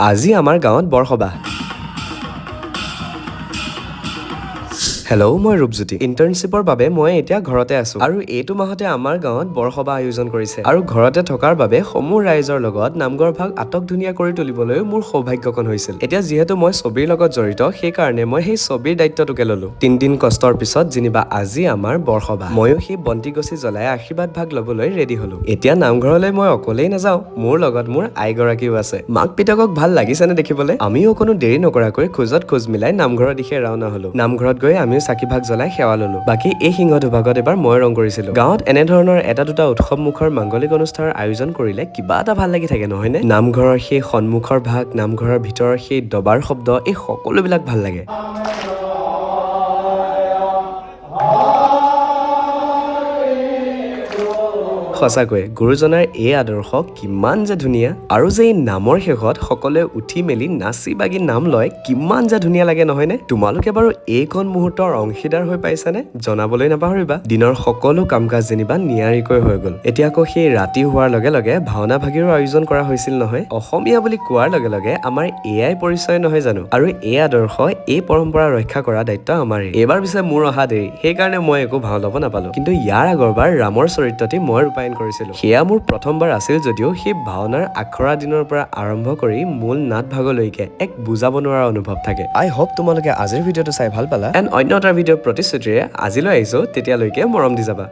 আজি আমাৰ গাঁৱত বৰসবাহ। হেল্ল', মই ৰূপজ্যোতি। ইণ্টাৰ্ণশ্বিপৰ বাবে মই এতিয়া ঘৰতে আছো আৰু এইটো মাহতে আমাৰ গাঁৱত বৰসবাহ আয়োজন কৰিছে আৰু ঘৰতে থকাৰ বাবে সমূহ ৰাইজৰ লগত নামঘৰ ভাগ আটক ধুনীয়া কৰি তুলিবলৈ মোৰ সৌভাগ্যকণ হৈছিল। এতিয়া যিহেতু মই ছবিৰ লগত জড়িত, সেইকাৰণে মই সেই ছবিৰ দায়িত্বটোকে ললো। 3 দিন কষ্টৰ পিছত যেনিবা আজি আমাৰ বৰসবাহ। ময়ো সেই বন্তি গছি জ্বলাই আশীৰ্বাদ ভাগ ল'বলৈ ৰেডি হলো। এতিয়া নামঘৰলৈ মই অকলেই নাযাওঁ, মোৰ লগত মোৰ আইগৰাকীও আছে। মাক পিতকক ভাল লাগিছেনে দেখিবলৈ? আমিও কোনো দেৰি নকৰাকৈ খোজত খোজ মিলাই নামঘৰৰ দিশে ৰাওনা হলো। নামঘৰত গৈ আমিও চাকি ভাগ জ্বলাই সেৱা ললো। বাকী এই সিংহ দুভাগত এবাৰ মই ৰং কৰিছিলো। গাঁৱত এনেধৰণৰ এটা দুটা উৎসৱমুখৰ মাংগলিক অনুষ্ঠানৰ আয়োজন কৰিলে কিবা এটা ভাল লাগি থাকে, নহয়নে? নামঘৰৰ সেই সন্মুখৰ ভাগ, নামঘৰৰ ভিতৰৰ সেই দবাৰ শব্দ, এই সকলোবিলাক ভাল লাগে। সঁচাকৈয়ে গুৰুজনাৰ এই আদৰ্শ কিমান যে ধুনীয়া, আৰু যে এই নামৰ শেষত সকলোৱে উঠি মেলি নাচি বাগি নাম লয়, কিমান যে ধুনীয়া লাগে, নহয়নে? তোমালোকে বাৰু এইকণ মুহূৰ্তৰ অংশীদাৰ হৈ পাইছানে? জনাবলৈ নাপাহৰিবা। দিনৰ সকলো কাম কাজ যেনিবা নিয়াৰিকৈ হৈ গ'ল। এতিয়া আকৌ সেই ৰাতি হোৱাৰ লগে লগে ভাওনা ভাগিৰো আয়োজন কৰা হৈছিল নহয়। অসমীয়া বুলি কোৱাৰ লগে লগে আমাৰ এয়াই পৰিচয় নহয় জানো? আৰু এই আদৰ্শ, এই পৰম্পৰা ৰক্ষা কৰা দায়িত্ব আমাৰেই। এইবাৰ পিছে মোৰ অহা দেৰি, সেইকাৰণে মই একো ভাও ল'ব নাপালো। কিন্তু ইয়াৰ আগৰবাৰ ৰামৰ চৰিত্ৰটি মই ৰূপায়ণ কৰিছিলো। সেয়া মোৰ প্ৰথমবাৰ আছিল যদিও সেই ভাওনাৰ আখৰা দিনৰ পৰা আৰম্ভ কৰি মূল নাট ভাগলৈকে এক বুজাব নোৱাৰা অনুভৱ থাকে। আই হোপ তোমালোকে আজিৰ ভিডিঅ'টো চাই ভাল পালা। এণ্ড অন্য এটা ভিডিঅ'ৰ প্ৰতিশ্ৰুতিৰে আজিলৈ আহিছো, তেতিয়ালৈকে মৰম দি যাবা।